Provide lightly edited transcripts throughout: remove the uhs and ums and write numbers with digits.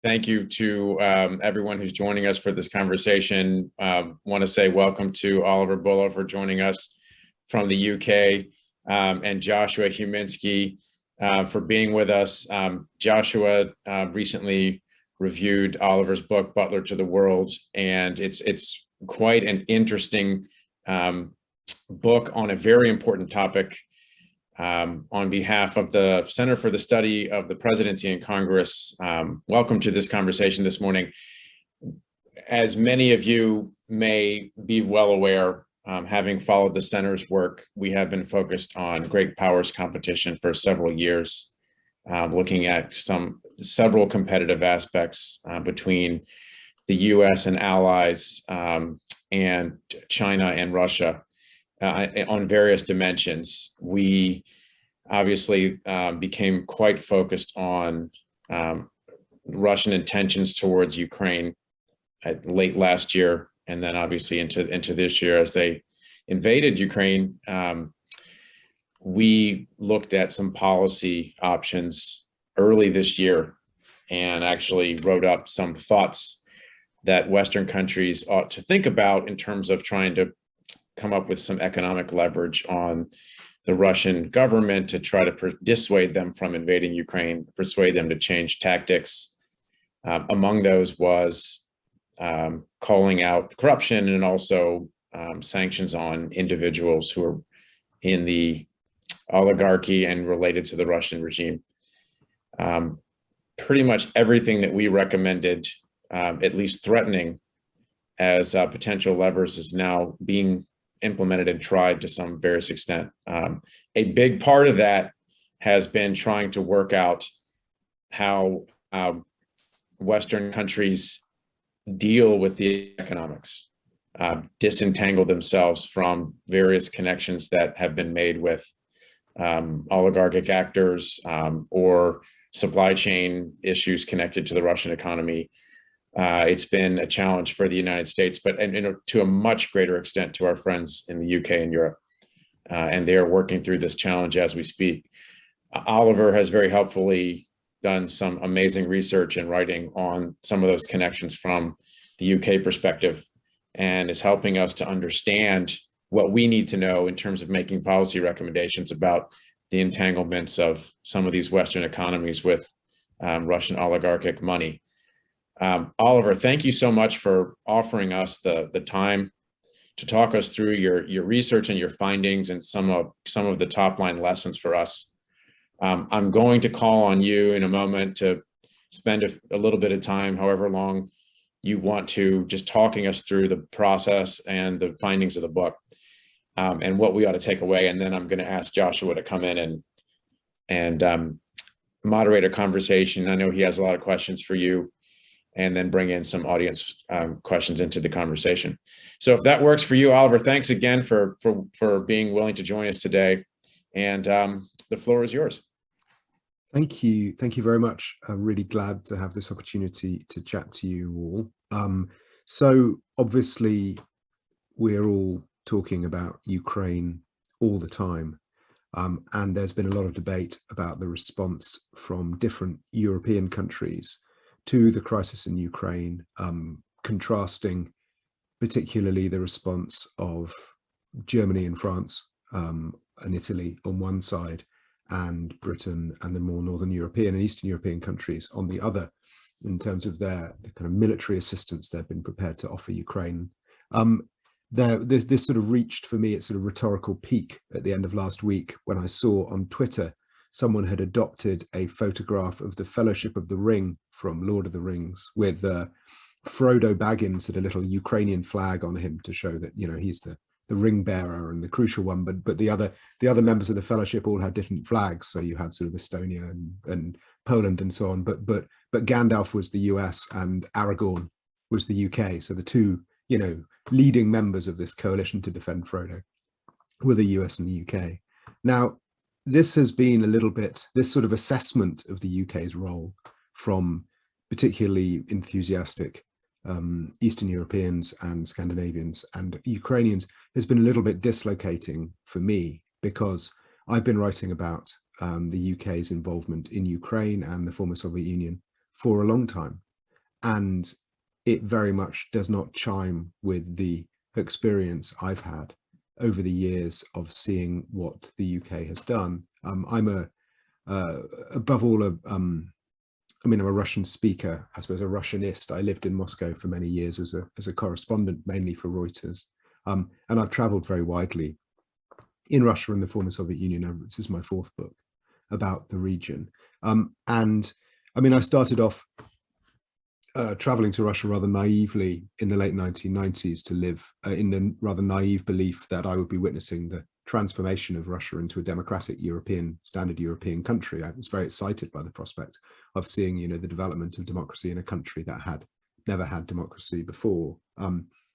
Thank you to everyone who's joining us for this conversation. Want to say welcome to Oliver Bullough for joining us from the UK, and Joshua Huminski for being with us. Joshua recently reviewed Oliver's book, Butler to the World, and it's quite an interesting book on a very important topic. On behalf of the Center for the Study of the Presidency and Congress, welcome to this conversation this morning. As many of you may be well aware, having followed the center's work, we have been focused on great powers competition for several years, looking at several competitive aspects between the US and allies, and China and Russia. On various dimensions. We obviously became quite focused on Russian intentions towards Ukraine late last year, and then obviously into this year as they invaded Ukraine. We looked at some policy options early this year and actually wrote up some thoughts that Western countries ought to think about in terms of trying to come up with some economic leverage on the Russian government to try to dissuade them from invading Ukraine, persuade them to change tactics. Among those was calling out corruption and also sanctions on individuals who are in the oligarchy and related to the Russian regime. Pretty much everything that we recommended, at least threatening as potential levers, is now being implemented and tried to some various extent. A big part of that has been trying to work out how Western countries deal with the economics, disentangle themselves from various connections that have been made with oligarchic actors or supply chain issues connected to the Russian economy. It's been a challenge for the United States, but to a much greater extent to our friends in the UK and Europe. And they are working through this challenge as we speak. Oliver has very helpfully done some amazing research and writing on some of those connections from the UK perspective, and is helping us to understand what we need to know in terms of making policy recommendations about the entanglements of some of these Western economies with Russian oligarchic money. Oliver, thank you so much for offering us the time to talk us through your research and your findings and some of the top line lessons for us. I'm going to call on you in a moment to spend a little bit of time, however long you want to, just talking us through the process and the findings of the book, and what we ought to take away. And then I'm going to ask Joshua to come in and moderate a conversation. I know he has a lot of questions for you, and then bring in some audience questions into the conversation. So if that works for you, Oliver, thanks again for being willing to join us today. And the floor is yours. Thank you. Thank you very much. I'm really glad to have this opportunity to chat to you all. So obviously, we're all talking about Ukraine all the time. And there's been a lot of debate about the response from different European countries to the crisis in Ukraine, contrasting particularly the response of Germany and France and Italy on one side, and Britain and the more Northern European and Eastern European countries on the other, in terms of the kind of military assistance they've been prepared to offer Ukraine. This sort of reached, for me, its sort of rhetorical peak at the end of last week when I saw on Twitter someone had adopted a photograph of the Fellowship of the Ring from Lord of the Rings with Frodo Baggins had a little Ukrainian flag on him to show that, you know, he's the ring bearer and the crucial one, but the other members of the Fellowship all had different flags. So you had sort of Estonia and Poland and so on, but Gandalf was the US and Aragorn was the UK. So the two, you know, leading members of this coalition to defend Frodo were the US and the UK. Now, this has been a little bit, this sort of assessment of the UK's role from particularly enthusiastic Eastern Europeans and Scandinavians and Ukrainians has been a little bit dislocating for me, because I've been writing about the UK's involvement in Ukraine and the former Soviet Union for a long time. and it very much does not chime with the experience I've had over the years of seeing what the UK has done. I'm above all I'm a Russian speaker, I suppose a Russianist. I lived in Moscow for many years as a correspondent, mainly for Reuters. And I've traveled very widely in Russia and the former Soviet Union. This is my fourth book about the region. And I mean, I started off traveling to Russia rather naively in the late 1990s to live in the rather naive belief that I would be witnessing the transformation of Russia into a democratic standard European country. I was very excited by the prospect of seeing, the development of democracy in a country that had never had democracy before.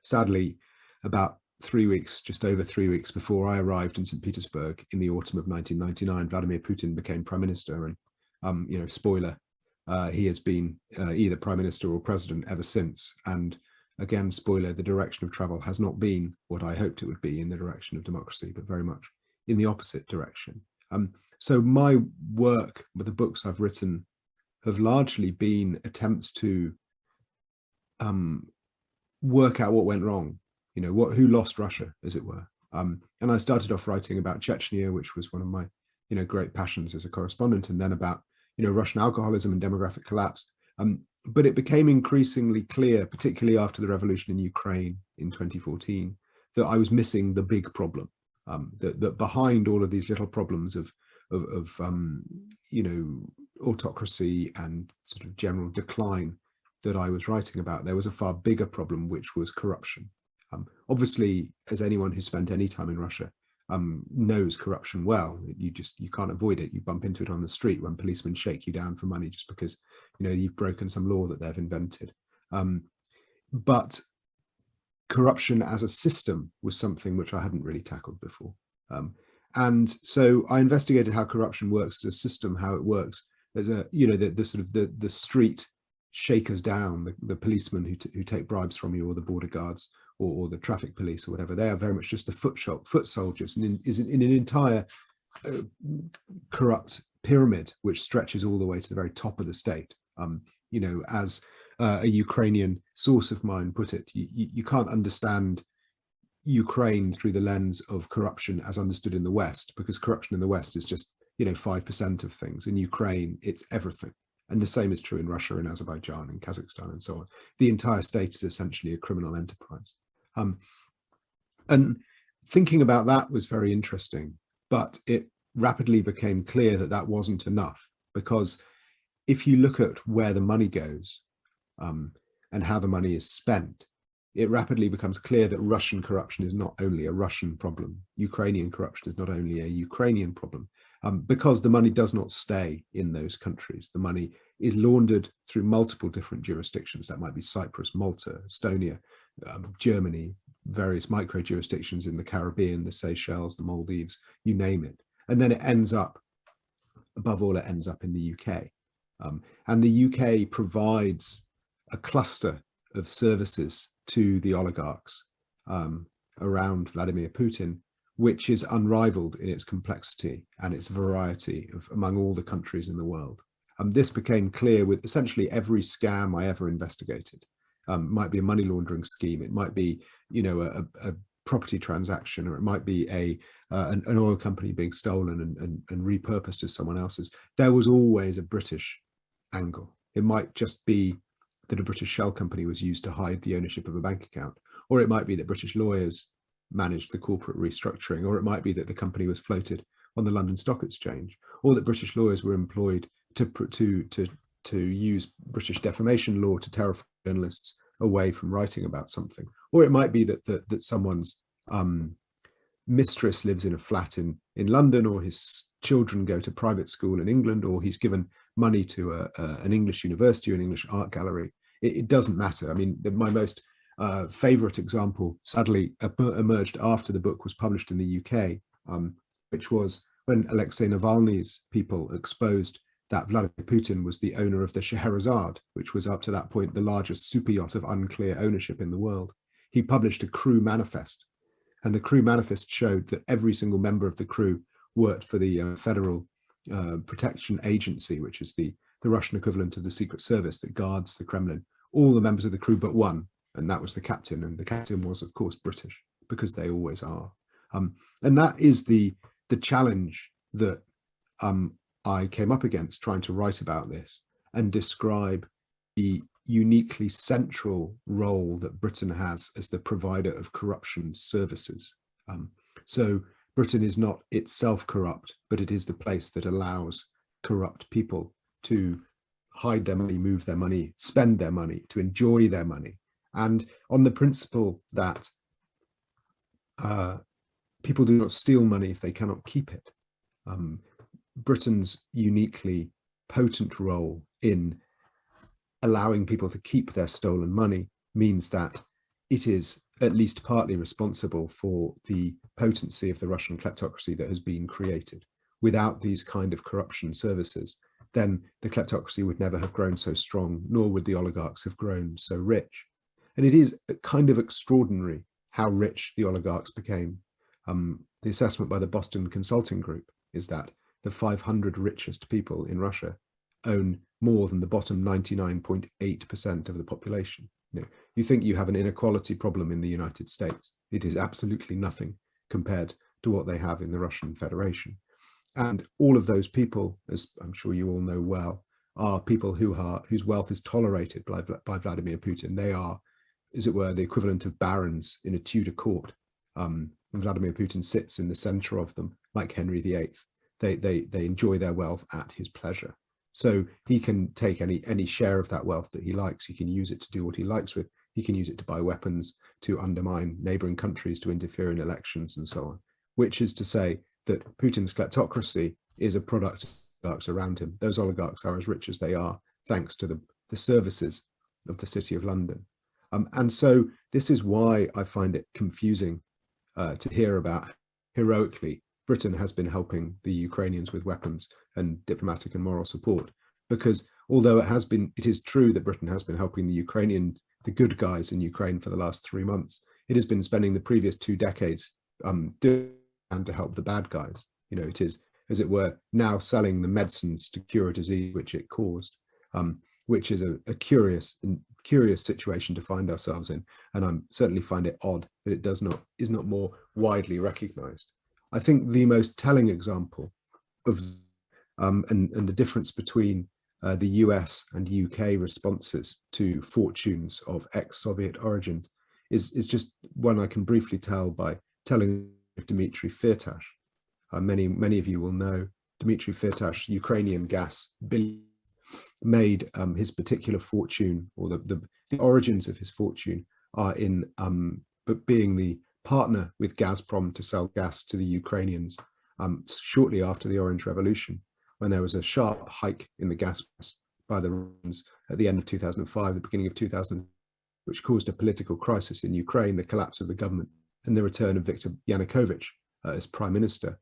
Sadly, about 3 weeks, just over 3 weeks before I arrived in St. Petersburg in the autumn of 1999, Vladimir Putin became prime minister, and spoiler, he has been either prime minister or president ever since. And again, spoiler, the direction of travel has not been what I hoped it would be in the direction of democracy, but very much in the opposite direction. So my work with the books I've written have largely been attempts to work out what went wrong, who lost Russia, as it were. And I started off writing about Chechnya, which was one of my, great passions as a correspondent, and then about, Russian alcoholism and demographic collapse. But it became increasingly clear, particularly after the revolution in Ukraine in 2014, that I was missing the big problem, that behind all of these little problems of autocracy and sort of general decline that I was writing about, there was a far bigger problem, which was corruption. Obviously, as anyone who spent any time in Russia knows corruption well, you can't avoid it. You bump into it on the street when policemen shake you down for money just because you've broken some law that they've invented. But corruption as a system was something which I hadn't really tackled before. And so I investigated how corruption works as a system, how it works as a, the street shakers down, the policemen who take bribes from you, or the border guards, or the traffic police, or whatever. They are very much just the foot soldiers, and is in an entire corrupt pyramid which stretches all the way to the very top of the state. As a Ukrainian source of mine put it, you can't understand Ukraine through the lens of corruption as understood in the West, because corruption in the West is just 5% of things. In Ukraine, it's everything. And the same is true in Russia, in Azerbaijan, and Kazakhstan, and so on. The entire state is essentially a criminal enterprise. And thinking about that was very interesting, but it rapidly became clear that that wasn't enough, because if you look at where the money goes and how the money is spent, it rapidly becomes clear that Russian corruption is not only a Russian problem. Ukrainian corruption is not only a Ukrainian problem, because the money does not stay in those countries. The money is laundered through multiple different jurisdictions. That might be Cyprus, Malta, Estonia, Germany, various micro jurisdictions in the Caribbean, the Seychelles, the Maldives, you name it. And then it ends up, above all, it ends up in the UK. And the UK provides a cluster of services to the oligarchs around Vladimir Putin, which is unrivaled in its complexity and its variety among all the countries in the world. This became clear with essentially every scam I ever investigated. It might be a money laundering scheme, it might be a property transaction, or it might be an oil company being stolen and repurposed as someone else's. There was always a British angle. It might just be that a British shell company was used to hide the ownership of a bank account, or it might be that British lawyers managed the corporate restructuring, or it might be that the company was floated on the London Stock Exchange, or that British lawyers were employed to use British defamation law to terrify journalists away from writing about something, or it might be that someone's mistress lives in a flat in London, or his children go to private school in England, or he's given money to an English university or an English art gallery. It doesn't matter. I mean, my most favorite example, sadly, emerged after the book was published in the UK, which was when Alexei Navalny's people exposed that Vladimir Putin was the owner of the Scheherazade, which was up to that point the largest super yacht of unclear ownership in the world. He published a crew manifest, and the crew manifest showed that every single member of the crew worked for the Federal Protection Agency, which is the Russian equivalent of the Secret Service that guards the Kremlin all the members of the crew but one, and that was the captain. And the captain was, of course, British, because they always are. And that is the challenge that I came up against trying to write about this and describe the uniquely central role that Britain has as the provider of corruption services. So Britain is not itself corrupt, but it is the place that allows corrupt people to hide their money, move their money, spend their money, to enjoy their money. And on the principle that people do not steal money if they cannot keep it. Britain's uniquely potent role in allowing people to keep their stolen money means that it is at least partly responsible for the potency of the Russian kleptocracy that has been created. Without these kind of corruption services, then the kleptocracy would never have grown so strong, nor would the oligarchs have grown so rich. And it is kind of extraordinary how rich the oligarchs became. The assessment by the Boston Consulting Group is that the 500 richest people in Russia own more than the bottom 99.8% of the population. You think you have an inequality problem in the United States. It is absolutely nothing compared to what they have in the Russian Federation. And all of those people, as I'm sure you all know well, are people whose wealth is tolerated by Vladimir Putin. They are, as it were, the equivalent of barons in a Tudor court. And Vladimir Putin sits in the center of them, like Henry VIII. They enjoy their wealth at his pleasure. So he can take any share of that wealth that he likes. He can use it to do what he likes with. He can use it to buy weapons, to undermine neighboring countries, to interfere in elections, and so on. Which is to say that Putin's kleptocracy is a product of oligarchs around him. Those oligarchs are as rich as they are, thanks to the services of the City of London. And so this is why I find it confusing to hear about heroically Britain has been helping the Ukrainians with weapons and diplomatic and moral support, because although it is true that Britain has been helping the good guys in Ukraine for the last 3 months, it has been spending the previous 2 decades to help the bad guys. It is, as it were, now selling the medicines to cure a disease which it caused, which is a curious situation to find ourselves in. And I certainly find it odd that it is not more widely recognized. I think the most telling example of and the difference between the US and UK responses to fortunes of ex-Soviet origin is just one I can briefly tell by telling Dmitry Firtash. Many of you will know Dmitry Firtash, Ukrainian gas billionaire, made his particular fortune, or the origins of his fortune, are in being the partner with Gazprom to sell gas to the Ukrainians shortly after the Orange Revolution, when there was a sharp hike in the gas price by the Russians at the end of 2005, the beginning of 2000, which caused a political crisis in Ukraine, the collapse of the government, and the return of Viktor Yanukovych as prime minister.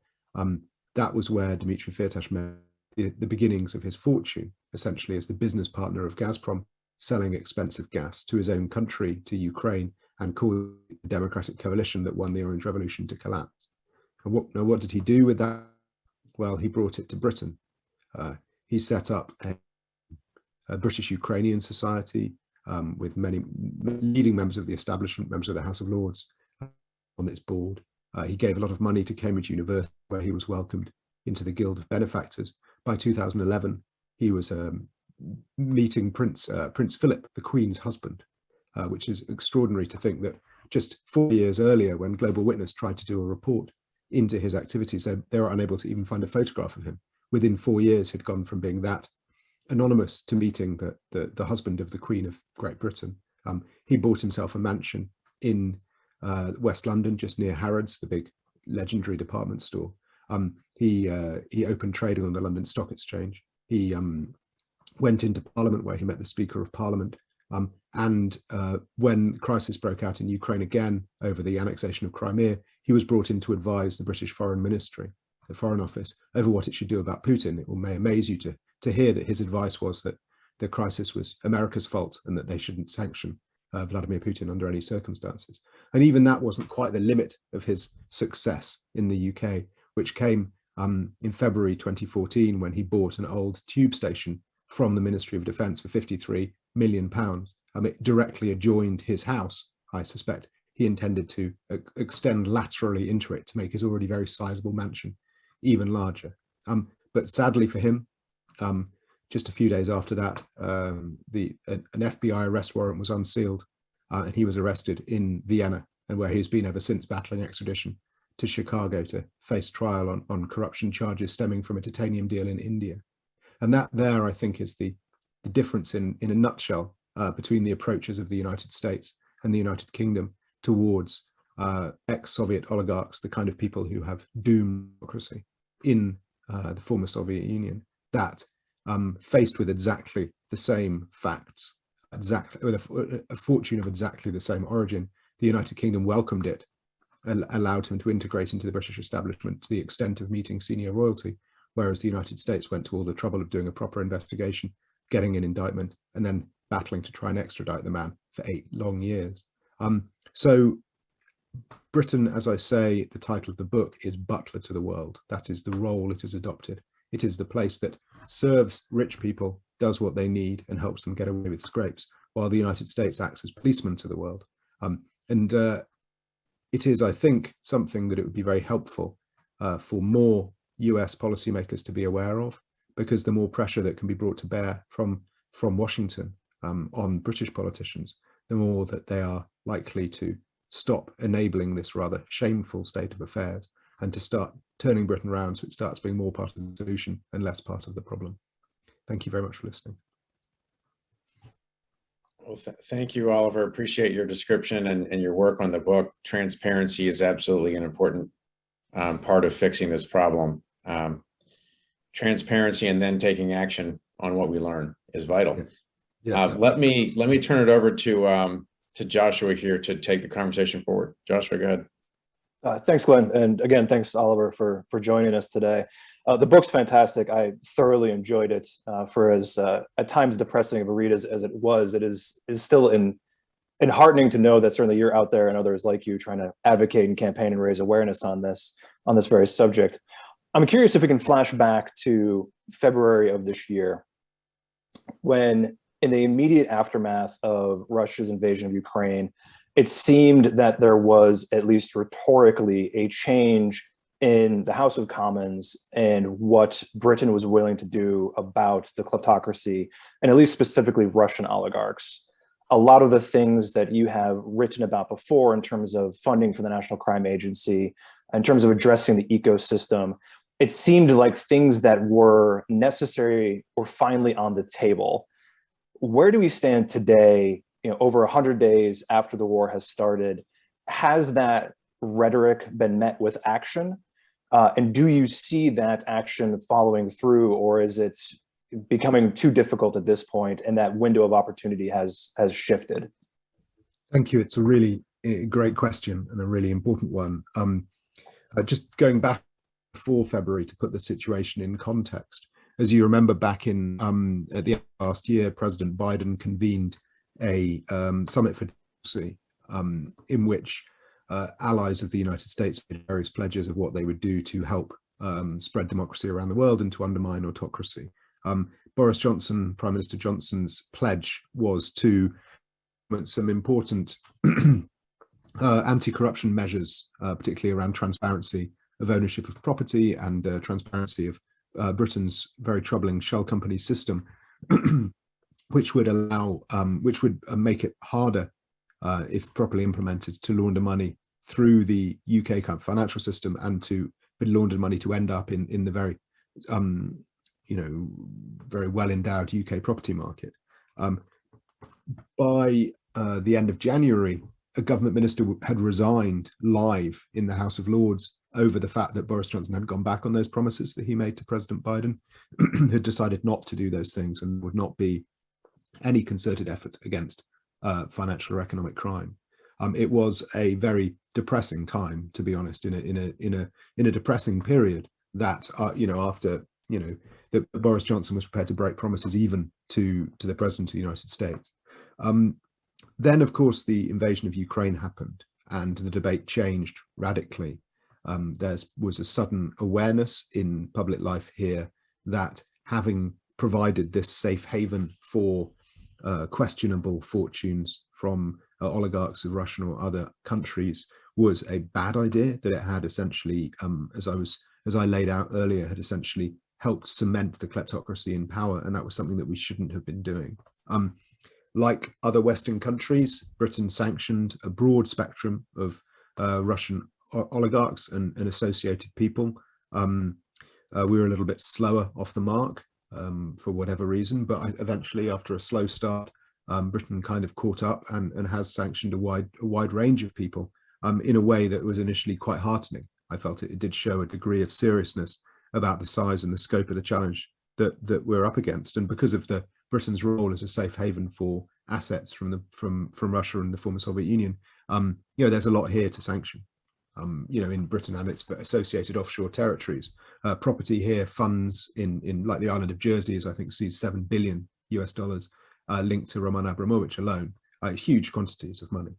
That was where Dmitry Firtash made the beginnings of his fortune, essentially as the business partner of Gazprom, selling expensive gas to his own country, to Ukraine, and caused the democratic coalition that won the Orange Revolution to collapse. And what did he do with that? Well, he brought it to Britain. He set up a British Ukrainian society with many leading members of the establishment, members of the House of Lords on its board. He gave a lot of money to Cambridge University, where he was welcomed into the Guild of Benefactors. By 2011, he was meeting Prince Philip, the Queen's husband, which is extraordinary to think that just 4 years earlier, when Global Witness tried to do a report into his activities, they were unable to even find a photograph of him. Within 4 years, he'd gone from being that anonymous to meeting the husband of the Queen of Great Britain. He bought himself a mansion in West London, just near Harrods, the big legendary department store. He opened trading on the London Stock Exchange. He went into Parliament, where he met the Speaker of Parliament. And when the crisis broke out in Ukraine again over the annexation of Crimea, he was brought in to advise the British Foreign Ministry, the Foreign Office, over what it should do about Putin. It may amaze you to hear that his advice was that the crisis was America's fault and that they shouldn't sanction Vladimir Putin under any circumstances. And even that wasn't quite the limit of his success in the UK, which came in February 2014, when he bought an old tube station from the Ministry of Defence for £53 million It directly adjoined his house, I suspect. He intended to extend laterally into it to make his already very sizable mansion even larger. But sadly for him, just a few days after that, an FBI arrest warrant was unsealed, and he was arrested in Vienna, and where he's been ever since, battling extradition to Chicago to face trial on corruption charges stemming from a titanium deal in India. And that there, I think, is the difference in a nutshell between the approaches of the United States and the United Kingdom towards ex-Soviet oligarchs, the kind of people who have doomed democracy in the former Soviet Union, that faced with exactly the same facts, with a fortune of exactly the same origin, the United Kingdom welcomed it, allowed him to integrate into the British establishment to the extent of meeting senior royalty, whereas the United States went to all the trouble of doing a proper investigation, getting an indictment, and then battling to try and extradite the man for 8 long years. So Britain, as I say, the title of the book is Butler to the World. That is the role it has adopted. It is the place that serves rich people, does what they need, and helps them get away with scrapes, while the United States acts as policeman to the world. It is, I think, something that it would be very helpful for more US policymakers to be aware of, because the more pressure that can be brought to bear from Washington on British politicians, the more that they are likely to stop enabling this rather shameful state of affairs and to start turning Britain around so it starts being more part of the solution and less part of the problem. Thank you very much for listening. Well, thank you, Oliver. Appreciate your description and your work on the book. Transparency is absolutely an important part of fixing this problem. Transparency and then taking action on what we learn is vital. Yes. Yes, let me turn it over to Joshua here to take the conversation forward. Joshua, go ahead. Thanks, Glenn. And again, thanks, Oliver, for joining us today. The book's fantastic. I thoroughly enjoyed it. For as at times depressing of a read as it was, it is still enheartening to know that certainly you're out there and others like you trying to advocate and campaign and raise awareness on this very subject. I'm curious if we can flash back to February of this year, when in the immediate aftermath of Russia's invasion of Ukraine, it seemed that there was, at least rhetorically, a change in the House of Commons and what Britain was willing to do about the kleptocracy, and at least specifically Russian oligarchs. A lot of the things that you have written about before in terms of funding for the National Crime Agency, in terms of addressing the ecosystem, it seemed like things that were necessary were finally on the table. Where do we stand today, over 100 days after the war has started? Has that rhetoric been met with action? And do you see that action following through, or is it becoming too difficult at this point and that window of opportunity has shifted? Thank you. It's a really great question and a really important one. Just going back before February to put the situation in context, as you remember, back in at the end of last year, President Biden convened a summit for democracy in which allies of the United States made various pledges of what they would do to help spread democracy around the world and to undermine autocracy. Boris Johnson, Prime Minister Johnson's pledge was to implement some important anti-corruption measures, particularly around transparency of ownership of property and transparency of Britain's very troubling shell company system, which would allow, which would make it harder, if properly implemented, to launder money through the UK kind of financial system and to launder money to end up in the very, very well endowed UK property market. By the end of January, a government minister had resigned live in the House of Lords over the fact that Boris Johnson had gone back on those promises that he made to President Biden, had decided not to do those things and would not be any concerted effort against financial or economic crime. It was a very depressing time, to be honest, in a depressing period that after that Boris Johnson was prepared to break promises even to the President of the United States. Then, of course, the invasion of Ukraine happened and the debate changed radically. There was a sudden awareness in public life here that having provided this safe haven for questionable fortunes from oligarchs of Russian or other countries was a bad idea, that it had essentially, as I laid out earlier, had essentially helped cement the kleptocracy in power, and that was something that we shouldn't have been doing. Like other Western countries, Britain sanctioned a broad spectrum of Russian oligarchs and associated people. We were a little bit slower off the mark for whatever reason, but eventually, after a slow start, Britain kind of caught up and has sanctioned a wide range of people in a way that was initially quite heartening. I felt it did show a degree of seriousness about the size and the scope of the challenge that we're up against, and because of Britain's role as a safe haven for assets from Russia and the former Soviet Union, there's a lot here to sanction. In Britain and its associated offshore territories, property here, funds in like the island of Jersey, I think sees $7 billion linked to Roman Abramovich alone, huge quantities of money.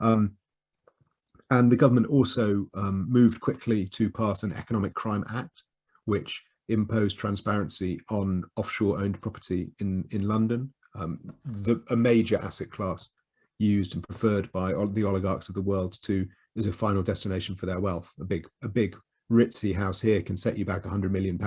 And the government also moved quickly to pass an Economic Crime Act, which imposed transparency on offshore-owned property in London, a major asset class used and preferred by the oligarchs of the world as a final destination for their wealth. A big ritzy house here can set you back £100 million,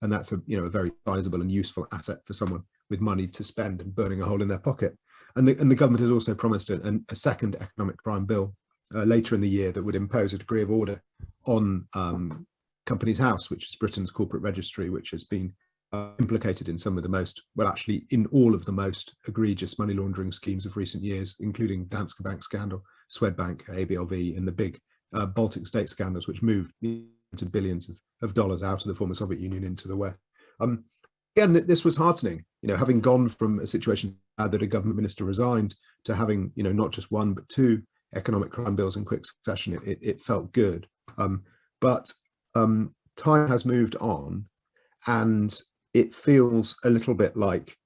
and that's a very sizable and useful asset for someone with money to spend and burning a hole in their pocket. And the government has also promised a second economic crime bill later in the year that would impose a degree of order on Companies House, which is Britain's corporate registry, which has been implicated in some of the most, well, actually in all of the most egregious money laundering schemes of recent years, including Danske Bank scandal, Swedbank, ABLV, and the big Baltic state scandals, which moved into billions of dollars out of the former Soviet Union into the West. Again, this was heartening, having gone from a situation that a government minister resigned to having, not just one, but two economic crime bills in quick succession. It felt good. But time has moved on, and it feels a little bit like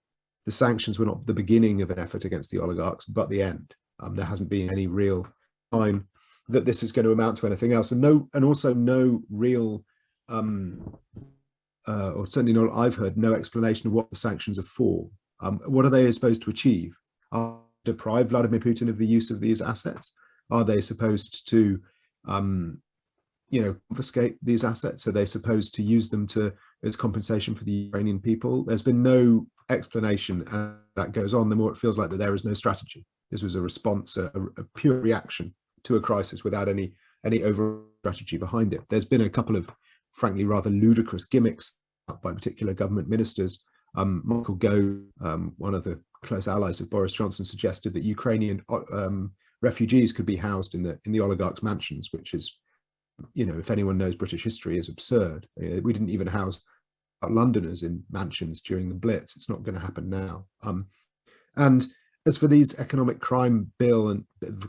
the sanctions were not the beginning of an effort against the oligarchs, but the end. There hasn't been any real sign that this is going to amount to anything else, and also no real, or certainly not I've heard, no explanation of what the sanctions are for. What are they supposed to achieve? Are they deprive Vladimir Putin of the use of these assets? Are they supposed to confiscate these assets? Are they supposed to use them as compensation for the Ukrainian people? There's been no explanation, and that goes on. The more it feels like that there is no strategy. This was a response, a pure reaction to a crisis without any over strategy behind it. There's been a couple of, frankly, rather ludicrous gimmicks by particular government ministers. Michael Gove, one of the close allies of Boris Johnson, suggested that Ukrainian refugees could be housed in the oligarchs' mansions, which is, if anyone knows British history, is absurd. We didn't even house Londoners in mansions during the Blitz. It's not going to happen now. And as for these Economic Crime Bill and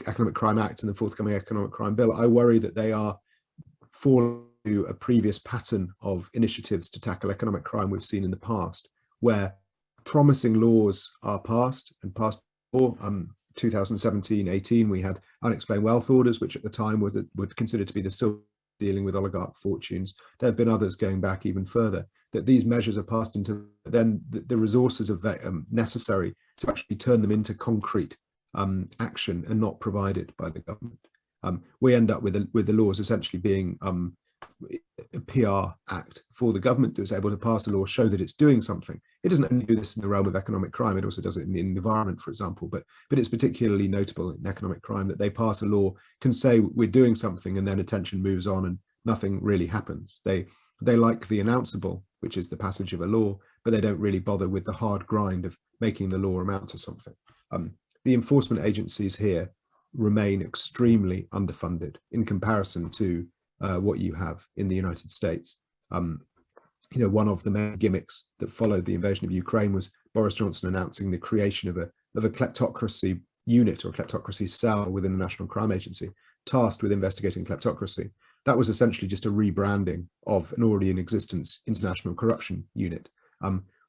Economic Crime Act and the forthcoming Economic Crime Bill, I worry that they are falling to a previous pattern of initiatives to tackle economic crime we've seen in the past, where promising laws are passed and passed before. 2017-18, we had unexplained wealth orders, which at the time were considered to be the silver dealing with oligarch fortunes. There have been others going back even further, that these measures are passed into, then the resources of necessary to actually turn them into concrete action are not provided by the government. We end up with the laws essentially being a PR act for the government that is able to pass a law, show that it's doing something. It doesn't only do this in the realm of economic crime, it also does it in the environment, for example, but it's particularly notable in economic crime that they pass a law, can say we're doing something, and then attention moves on and nothing really happens. They like the announceable, which is the passage of a law, but they don't really bother with the hard grind of making the law amount to something. The enforcement agencies here remain extremely underfunded in comparison to what you have in the United States. One of the main gimmicks that followed the invasion of Ukraine was Boris Johnson announcing the creation of a kleptocracy unit or a kleptocracy cell within the National Crime Agency, tasked with investigating kleptocracy. That was essentially just a rebranding of an already in existence international corruption unit,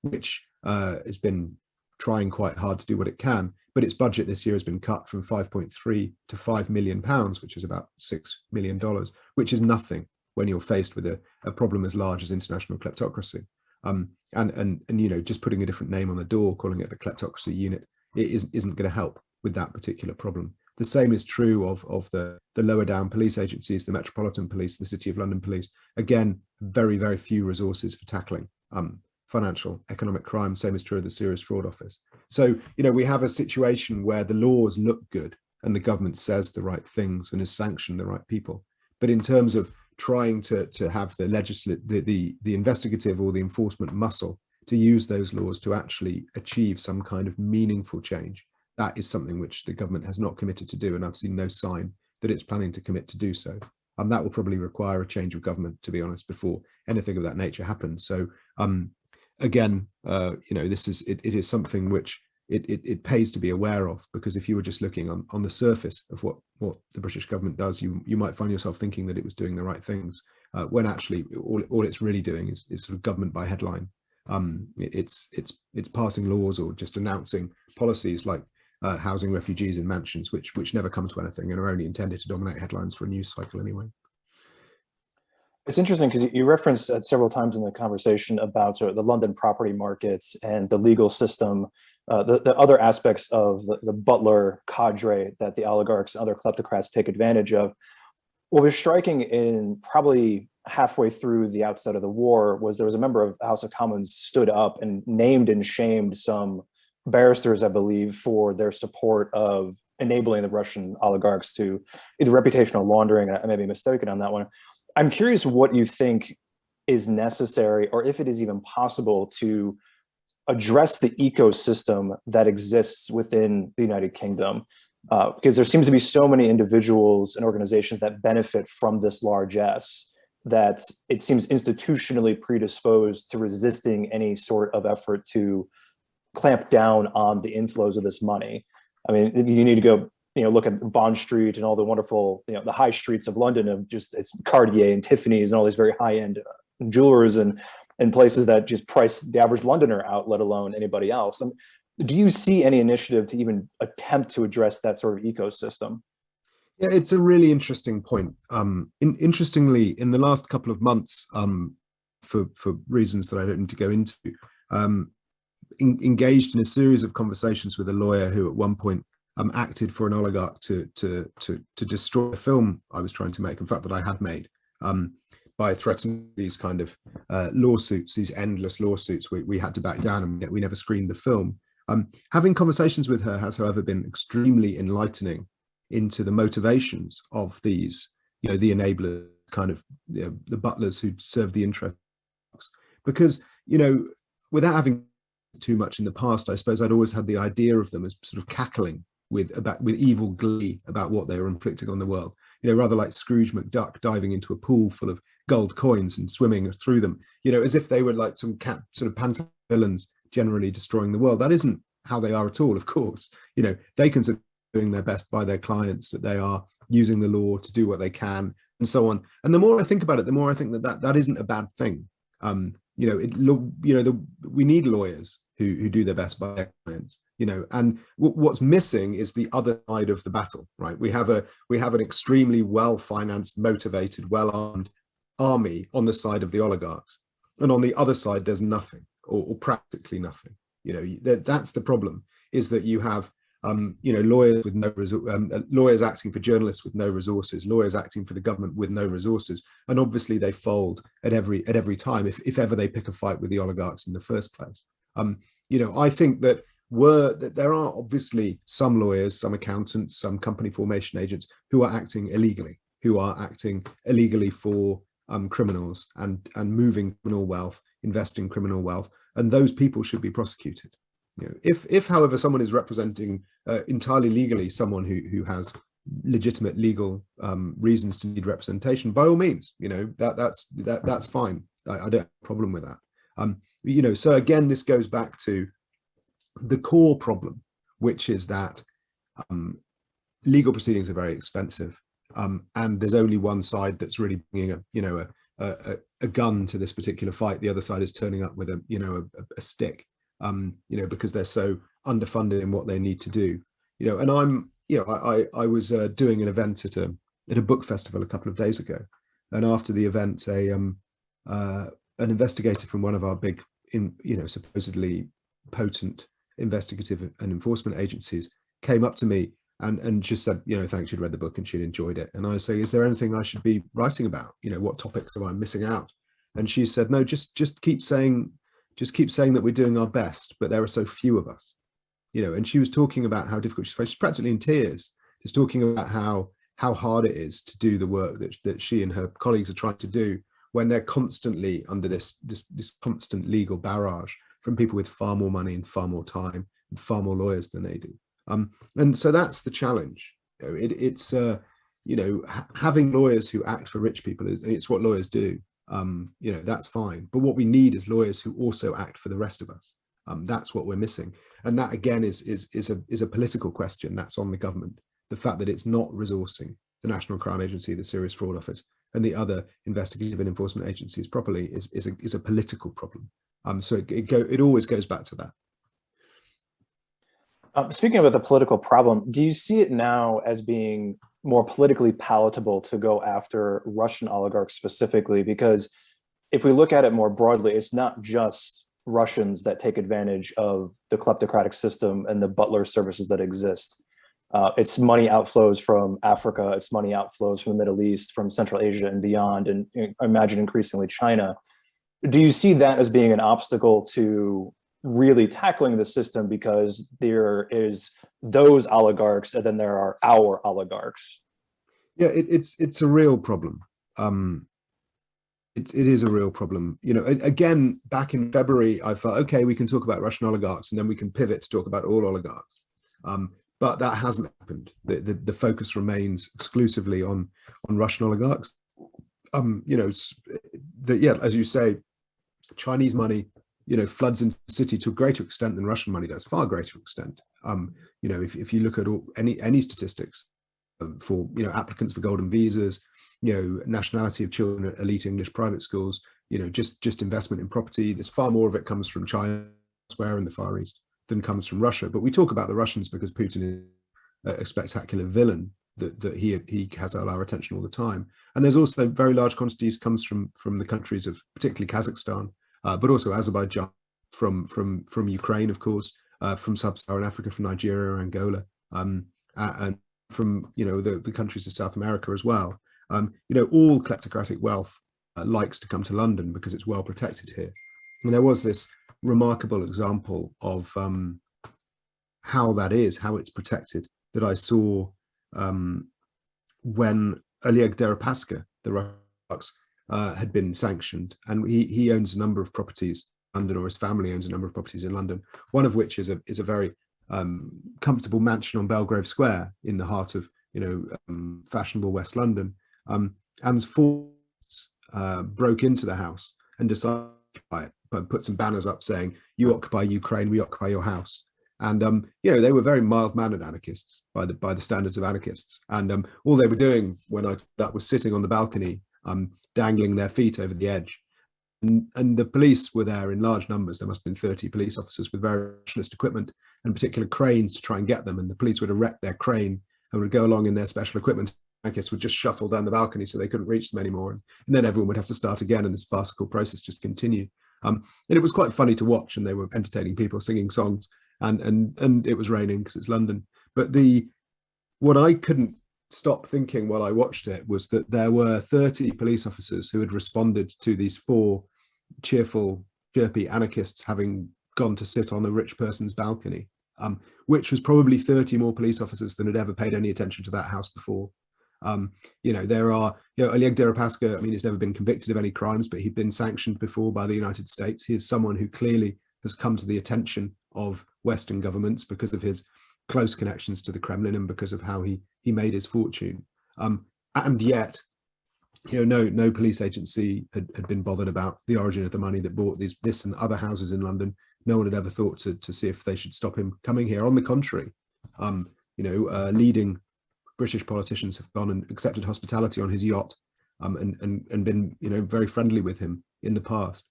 which has been trying quite hard to do what it can, but its budget this year has been cut from 5.3 to £5 million, which is about $6 million, which is nothing when you're faced with a problem as large as international kleptocracy. And just putting a different name on the door, calling it the kleptocracy unit, isn't going to help with that particular problem. The same is true of the lower down police agencies, the Metropolitan Police, the City of London Police. Again, very, very few resources for tackling financial, economic crime. Same is true of the Serious Fraud Office. So, we have a situation where the laws look good and the government says the right things and has sanctioned the right people. But in terms of trying to have the investigative or the enforcement muscle to use those laws to actually achieve some kind of meaningful change, that is something which the government has not committed to do, and I've seen no sign that it's planning to commit to do so. That will probably require a change of government, to be honest, before anything of that nature happens. So again, this is it is something which it pays to be aware of, because if you were just looking on the surface of what the British government does, you might find yourself thinking that it was doing the right things, when actually all it's really doing is sort of government by headline. It's passing laws or just announcing policies like housing refugees in mansions, which never come to anything and are only intended to dominate headlines for a news cycle anyway. It's interesting because you referenced several times in the conversation about sort of the London property market and the legal system, the other aspects of the Butler cadre that the oligarchs and other kleptocrats take advantage of. What was striking in probably halfway through the outset of the war was there was a member of the House of Commons stood up and named and shamed some barristers, I believe, for their support of enabling the Russian oligarchs to either reputational laundering. I may be mistaken on that one. I'm curious what you think is necessary, or if it is even possible, to address the ecosystem that exists within the United Kingdom, because there seems to be so many individuals and organizations that benefit from this largesse that it seems institutionally predisposed to resisting any sort of effort to clamp down on the inflows of this money. I mean, you need to go, look at Bond Street and all the wonderful, the high streets of London of just it's Cartier and Tiffany's and all these very high-end jewelers and places that just price the average Londoner out, let alone anybody else. And do you see any initiative to even attempt to address that sort of ecosystem? Yeah, it's a really interesting point. Interestingly, in the last couple of months, for reasons that I don't need to go into, engaged in a series of conversations with a lawyer who at one point acted for an oligarch to destroy a film I was trying to make, in fact, that I had made, by threatening these kind of lawsuits, these endless lawsuits. We had to back down and we never screened the film. Having conversations with her has, however, been extremely enlightening into the motivations of these, the enablers, kind of, the butlers who serve the interests. Because, without having too much in the past, I suppose I'd always had the idea of them as sort of cackling with evil glee about what they were inflicting on the world, rather like Scrooge McDuck diving into a pool full of gold coins and swimming through them, as if they were like some sort of pantomime villains generally destroying the world. That isn't how they are at all, of course. They consider doing their best by their clients, that they are using the law to do what they can, and so on. And the more I think about it, the more I think that isn't a bad thing. We need lawyers who do their best by their clients, and what's missing is the other side of the battle, right? We have an extremely well-financed, motivated, well-armed army on the side of the oligarchs, and on the other side there's nothing, or practically nothing. That's the problem, is that you have lawyers with no lawyers acting for journalists with no resources, lawyers acting for the government with no resources, and obviously they fold at every time if ever they pick a fight with the oligarchs in the first place. I think that there are obviously some lawyers, some accountants, some company formation agents who are acting illegally, for criminals and moving criminal wealth, investing criminal wealth, and those people should be prosecuted. If however someone is representing entirely legally someone who has legitimate legal reasons to need representation, by all means, that's fine. I don't have a problem with that. So again, this goes back to the core problem, which is that legal proceedings are very expensive, and there's only one side that's really bringing a gun to this particular fight. The other side is turning up with a stick, because they're so underfunded in what they need to do. And I was doing an event at a book festival a couple of days ago, and after the event, an investigator from one of our big, supposedly potent investigative and enforcement agencies, came up to me and just said, thanks, she'd read the book and she'd enjoyed it. And I was saying, is there anything I should be writing about? What topics am I missing out? And she said, no, just keep saying that we're doing our best, but there are so few of us. And she was talking about how difficult she's practically in tears, just talking about how hard it is to do the work that she and her colleagues are trying to do when they're constantly under this constant legal barrage from people with far more money and far more time and far more lawyers than they do. And so that's the challenge. It's having lawyers who act for rich people, it's what lawyers do. That's fine. But what we need is lawyers who also act for the rest of us. That's what we're missing. And that again is a political question that's on the government. The fact that it's not resourcing the National Crime Agency, the Serious Fraud Office, and the other investigative and enforcement agencies properly is a political problem. So it always goes back to that. Speaking about the political problem, do you see it now as being more politically palatable to go after Russian oligarchs specifically? Because if we look at it more broadly, it's not just Russians that take advantage of the kleptocratic system and the Butler services that exist. It's money outflows from Africa, it's money outflows from the Middle East, from Central Asia and beyond, and I imagine increasingly China. Do you see that as being an obstacle to really tackling the system, because there is those oligarchs and then there are our oligarchs? Yeah, it's a real problem. It is a real problem. Again, back in February, I felt, okay, we can talk about Russian oligarchs and then we can pivot to talk about all oligarchs. But that hasn't happened. The focus remains exclusively on Russian oligarchs. As you say, Chinese money, floods into the city to a greater extent than Russian money does, far greater extent. If you look at any statistics for applicants for golden visas, nationality of children at elite English private schools, just investment in property, there's far more of it comes from China, elsewhere in the Far East, than comes from Russia. But we talk about the Russians because Putin is a spectacular villain that he has our attention all the time. And there's also very large quantities comes from the countries of particularly Kazakhstan, but also Azerbaijan, from Ukraine, of course, from sub-Saharan Africa, from Nigeria, Angola, and from the countries of South America as well. All kleptocratic wealth likes to come to London because it's well protected here. And there was this remarkable example of how it's protected that I saw when Oleg Deripaska, the Russians, had been sanctioned, and he owns a number of properties in London, or his family owns a number of properties in London, one of which is a very comfortable mansion on Belgrave Square in the heart of fashionable West London. And four broke into the house and decided to occupy it, but put some banners up saying, "You occupy Ukraine, we occupy your house." And they were very mild-mannered anarchists by the standards of anarchists. And all they were doing when I turned up was sitting on the balcony, dangling their feet over the edge. And the police were there in large numbers. There must have been 30 police officers with very specialist equipment and particular cranes to try and get them. And the police would erect their crane and would go along in their special equipment. Anarchists would just shuffle down the balcony so they couldn't reach them anymore. And then everyone would have to start again, and this farcical process just continued. And it was quite funny to watch, and they were entertaining people, singing songs, and it was raining because it's London. But what I couldn't stop thinking while I watched it was that there were 30 police officers who had responded to these four cheerful, chirpy anarchists having gone to sit on a rich person's balcony, which was probably 30 more police officers than had ever paid any attention to that house before. There are, Oleg Deripaska, he's never been convicted of any crimes, but he'd been sanctioned before by the United States. He is someone who clearly has come to the attention of Western governments because of his close connections to the Kremlin and because of how he made his fortune. And yet, no police agency had been bothered about the origin of the money that bought this and other houses in London. No one had ever thought to see if they should stop him coming here. On the contrary, leading British politicians have gone and accepted hospitality on his yacht, and been very friendly with him in the past.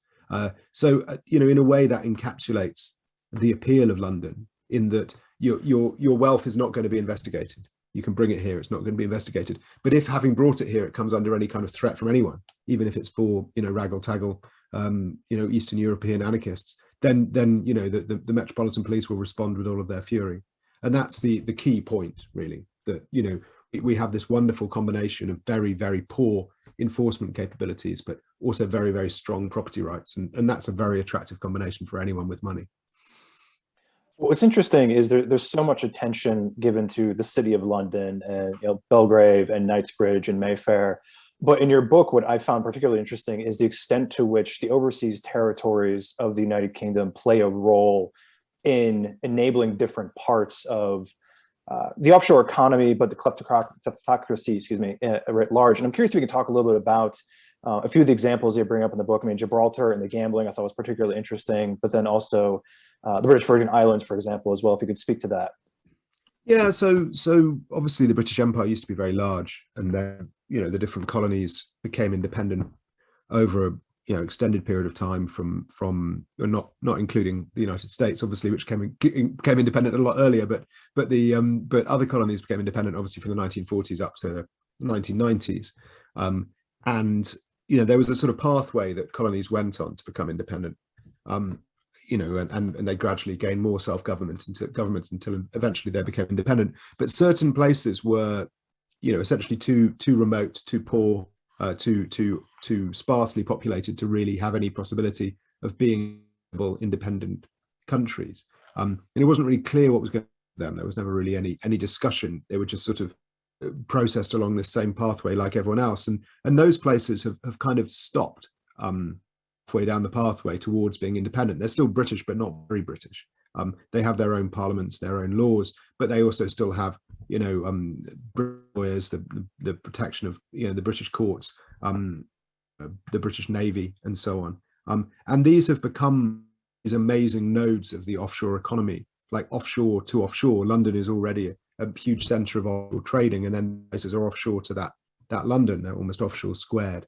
So in a way that encapsulates the appeal of London, in that your wealth is not going to be investigated. You can bring it here, it's not going to be investigated. But if, having brought it here, it comes under any kind of threat from anyone, even if it's for raggle-taggle Eastern European anarchists, then you know the Metropolitan Police will respond with all of their fury. And that's the key point, really, that, you know, we have this wonderful combination of very, very poor enforcement capabilities, but also very, very strong property rights. And that's a very attractive combination for anyone with money. What's interesting is there's so much attention given to the city of London and, you know, Belgrave and Knightsbridge and Mayfair. But in your book, what I found particularly interesting is the extent to which the overseas territories of the United Kingdom play a role in enabling different parts of the offshore economy, but the kleptocracy, excuse me, writ large. And I'm curious if you could talk a little bit about a few of the examples you bring up in the book. I mean, Gibraltar and the gambling I thought was particularly interesting, but then also the British Virgin Islands, for example, as well, if you could speak to that. Yeah, so obviously the British Empire used to be very large, and then, you know, the different colonies became independent over a, you know, extended period of time from not including the United States, obviously, which became independent a lot earlier, but other colonies became independent obviously from the 1940s up to the 1990s, and, you know, there was a sort of pathway that colonies went on to become independent. You know, and they gradually gained more self-government until eventually they became independent. But certain places were, you know, essentially too remote, too poor, too sparsely populated to really have any possibility of being independent countries. And it wasn't really clear what was going on with them. There was never really any discussion. They were just sort of processed along this same pathway like everyone else. And those places have kind of stopped way down the pathway towards being independent. They're still British, but not very British. They have their own parliaments, their own laws, but they also still have, you know, lawyers, the protection of, you know, the British courts, the British Navy, and so on. And these have become these amazing nodes of the offshore economy, like offshore to offshore. London is already a huge centre of offshore trading, and then places are offshore to that London. They're almost offshore squared.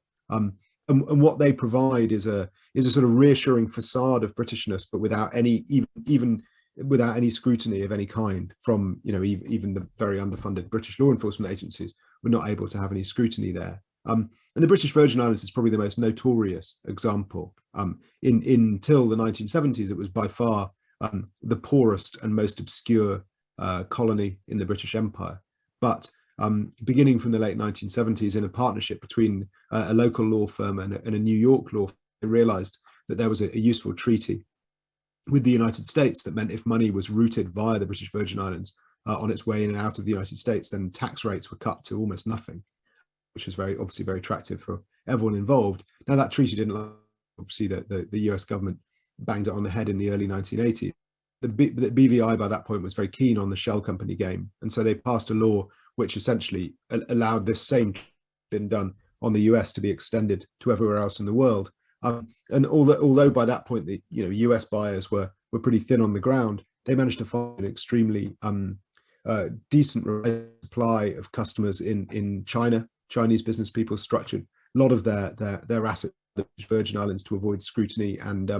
And what they provide is a sort of reassuring facade of Britishness, but without any even without any scrutiny of any kind from, you know, even the very underfunded British law enforcement agencies were not able to have any scrutiny there. And the British Virgin Islands is probably the most notorious example. Until the 1970s, it was by far the poorest and most obscure colony in the British Empire. But beginning from the late 1970s, in a partnership between a local law firm and a New York law firm, they realized that there was a useful treaty with the United States that meant if money was routed via the British Virgin Islands on its way in and out of the United States, then tax rates were cut to almost nothing, which was obviously very attractive for everyone involved. Now, that treaty didn't last. Obviously, the US government banged it on the head in the early 1980s. The BVI by that point was very keen on the shell company game, and so they passed a law which essentially allowed this same been done on the US to be extended to everywhere else in the world. And although by that point the, you know, US buyers were pretty thin on the ground, they managed to find an extremely decent supply of customers in China. Chinese business people structured a lot of their assets in the Virgin Islands to avoid scrutiny and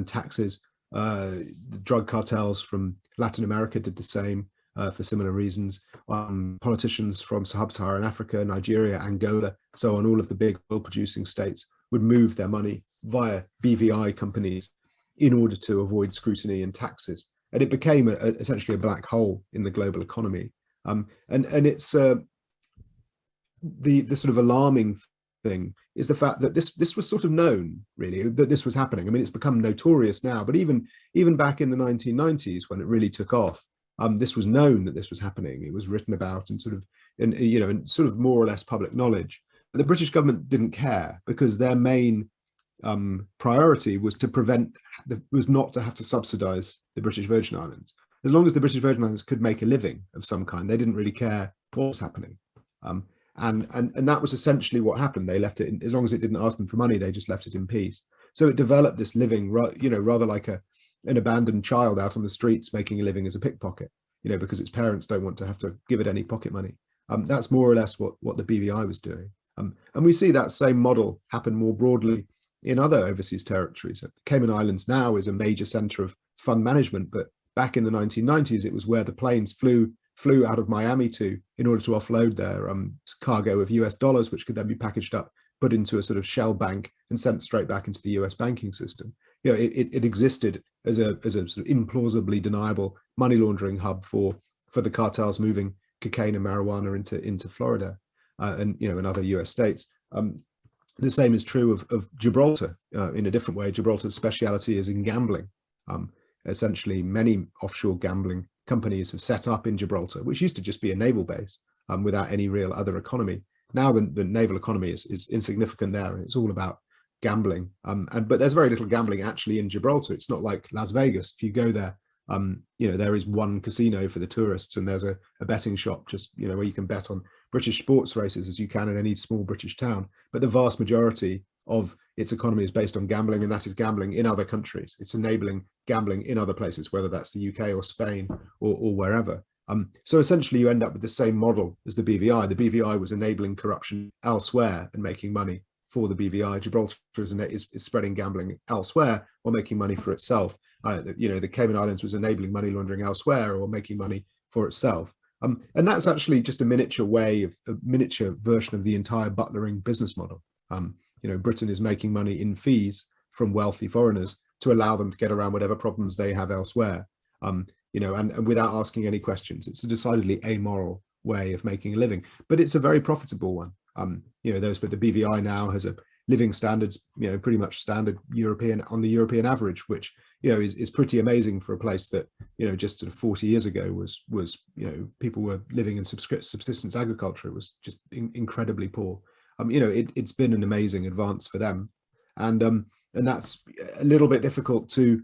taxes. The drug cartels from Latin America did the same. For similar reasons. Politicians from Sub-Saharan Africa, Nigeria, Angola, so on, all of the big oil-producing states would move their money via BVI companies in order to avoid scrutiny and taxes. And it became essentially a black hole in the global economy. And it's the sort of alarming thing is the fact that this was sort of known, really, that this was happening. I mean, it's become notorious now, but even back in the 1990s when it really took off, this was known that this was happening. It was written about and sort of more or less public knowledge. But the British government didn't care because their main priority was not to have to subsidise the British Virgin Islands. As long as the British Virgin Islands could make a living of some kind, they didn't really care what was happening. And that was essentially what happened. They left it as long as it didn't ask them for money, they just left it in peace. So it developed this living, you know, rather like an abandoned child out on the streets making a living as a pickpocket, you know, because its parents don't want to have to give it any pocket money. That's more or less what the BVI was doing. And we see that same model happen more broadly in other overseas territories. The Cayman Islands now is a major center of fund management, but back in the 1990s, it was where the planes flew out of Miami to in order to offload their cargo of US dollars, which could then be packaged up, put into a sort of shell bank and sent straight back into the US banking system. You know, it existed as a sort of implausibly deniable money laundering hub for the cartels moving cocaine and marijuana into Florida and and other US states. The same is true of Gibraltar in a different way. Gibraltar's speciality is in gambling. Essentially, many offshore gambling companies have set up in Gibraltar, which used to just be a naval base without any real other economy. Now the naval economy is insignificant there. It's all about gambling. But there's very little gambling actually in Gibraltar. It's not like Las Vegas. If you go there, there is one casino for the tourists, and there's a betting shop just where you can bet on British sports races as you can in any small British town. But the vast majority of its economy is based on gambling, and that is gambling in other countries. It's enabling gambling in other places, whether that's the UK or Spain or wherever. So essentially you end up with the same model as the BVI. The BVI was enabling corruption elsewhere and making money for the BVI. Gibraltar is spreading gambling elsewhere or making money for itself. The Cayman Islands was enabling money laundering elsewhere or making money for itself. And that's actually just a miniature version of the entire butlering business model. Britain is making money in fees from wealthy foreigners to allow them to get around whatever problems they have elsewhere, and without asking any questions. It's a decidedly amoral way of making a living, but it's a very profitable one. But the BVI now has a living standards, pretty much standard European on the European average, which is pretty amazing for a place that just sort of 40 years ago was people were living in subsistence agriculture. It was just incredibly poor. It's been an amazing advance for them, and that's a little bit difficult to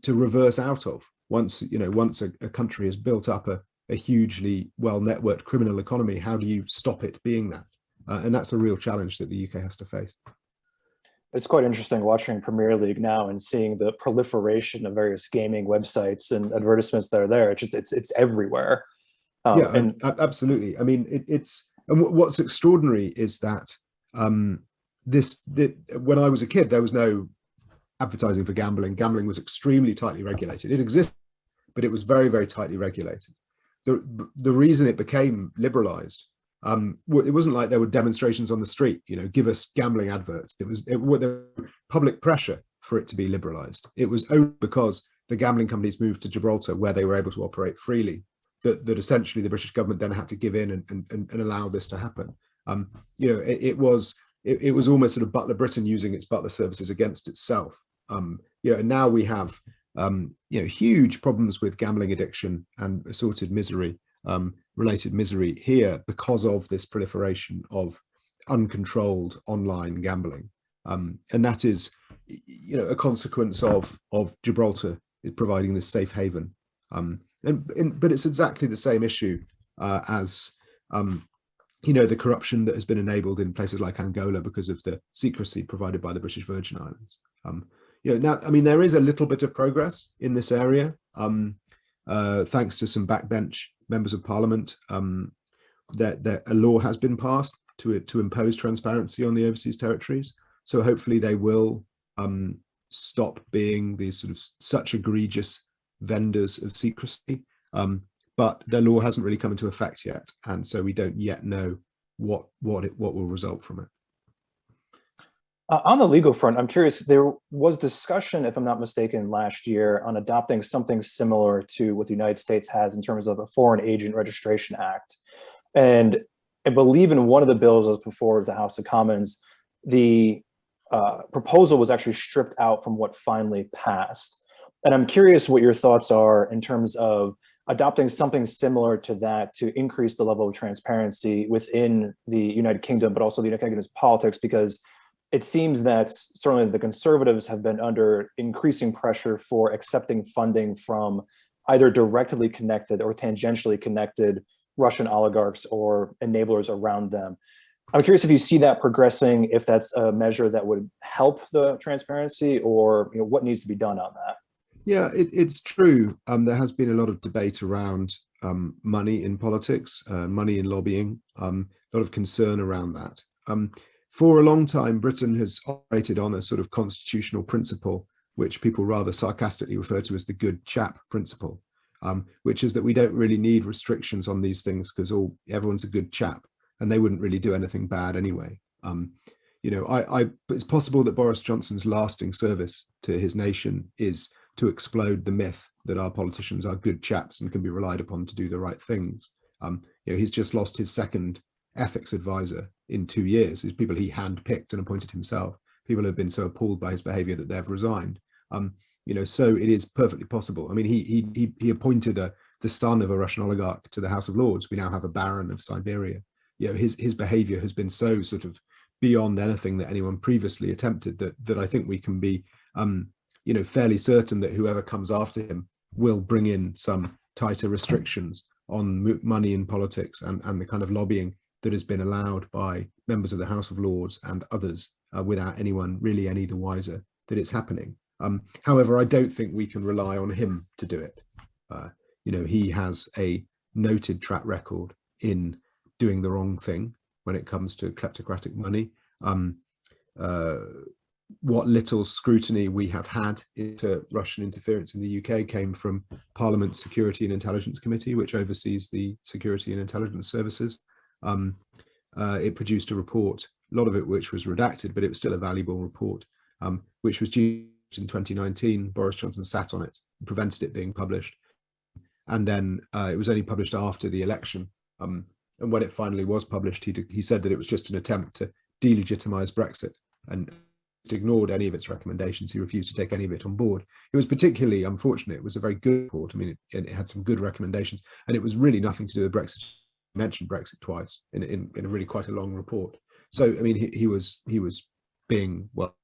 reverse out of once a country has built up a hugely well networked criminal economy. How do you stop it being that? And that's a real challenge that the UK has to face. It's quite interesting watching Premier League now and seeing the proliferation of various gaming websites and advertisements that are there. It's everywhere. Absolutely. I mean, and what's extraordinary is that when I was a kid, there was no advertising for gambling. Gambling was extremely tightly regulated. It existed, but it was very, very tightly regulated. The reason it became liberalized, it wasn't like there were demonstrations on the street, give us gambling adverts. There was public pressure for it to be liberalized. It was only because the gambling companies moved to Gibraltar, where they were able to operate freely, that essentially the British government then had to give in and allow this to happen. It was almost sort of Butler Britain using its Butler services against itself. And now we have huge problems with gambling addiction and assorted misery, related misery here because of this proliferation of uncontrolled online gambling. And that is, a consequence of Gibraltar providing this safe haven. But it's exactly the same issue as the corruption that has been enabled in places like Angola because of the secrecy provided by the British Virgin Islands. Now, I mean, there is a little bit of progress in this area, thanks to some backbench members of Parliament. That a law has been passed to impose transparency on the overseas territories. So hopefully they will stop being these sort of such egregious vendors of secrecy. But the law hasn't really come into effect yet, and so we don't yet know what will result from it. On the legal front, I'm curious, there was discussion, if I'm not mistaken, last year on adopting something similar to what the United States has in terms of a Foreign Agent Registration Act. And I believe in one of the bills that was before the House of Commons, the proposal was actually stripped out from what finally passed. And I'm curious what your thoughts are in terms of adopting something similar to that to increase the level of transparency within the United Kingdom, but also the United Kingdom's politics, because it seems that certainly the Conservatives have been under increasing pressure for accepting funding from either directly connected or tangentially connected Russian oligarchs or enablers around them. I'm curious if you see that progressing, if that's a measure that would help the transparency, or what needs to be done on that. Yeah, it's true. There has been a lot of debate around money in politics, money in lobbying, a lot of concern around that. For a long time, Britain has operated on a sort of constitutional principle, which people rather sarcastically refer to as the good chap principle, which is that we don't really need restrictions on these things because everyone's a good chap and they wouldn't really do anything bad anyway. you know, it's possible that Boris Johnson's lasting service to his nation is to explode the myth that our politicians are good chaps and can be relied upon to do the right things. You know, he's just lost his second ethics advisor in 2 years. These people he handpicked and appointed himself. People have been so appalled by his behaviour that they've resigned. You know, so it is perfectly possible. I mean, he appointed the son of a Russian oligarch to the House of Lords. We now have a Baron of Siberia. You know, his behaviour has been so sort of beyond anything that anyone previously attempted that I think we can be, you know, fairly certain that whoever comes after him will bring in some tighter restrictions on money in politics and the kind of lobbying that has been allowed by members of the House of Lords and others without anyone really any the wiser that it's happening. However, I don't think we can rely on him to do it. You know, he has a noted track record in doing the wrong thing when it comes to kleptocratic money. What little scrutiny we have had into Russian interference in the UK came from Parliament's Security and Intelligence Committee, which oversees the security and intelligence services. It produced a report, a lot of it which was redacted, but it was still a valuable report, which was due in 2019. Boris Johnson sat on it, prevented it being published. And then it was only published after the election. And when it finally was published, he said that it was just an attempt to delegitimize Brexit and ignored any of its recommendations. He refused to take any of it on board. It was particularly unfortunate. It was a very good report. I mean, it had some good recommendations, and it was really nothing to do with Brexit. He mentioned Brexit twice in a really quite a long report. So, I mean, he was being, well,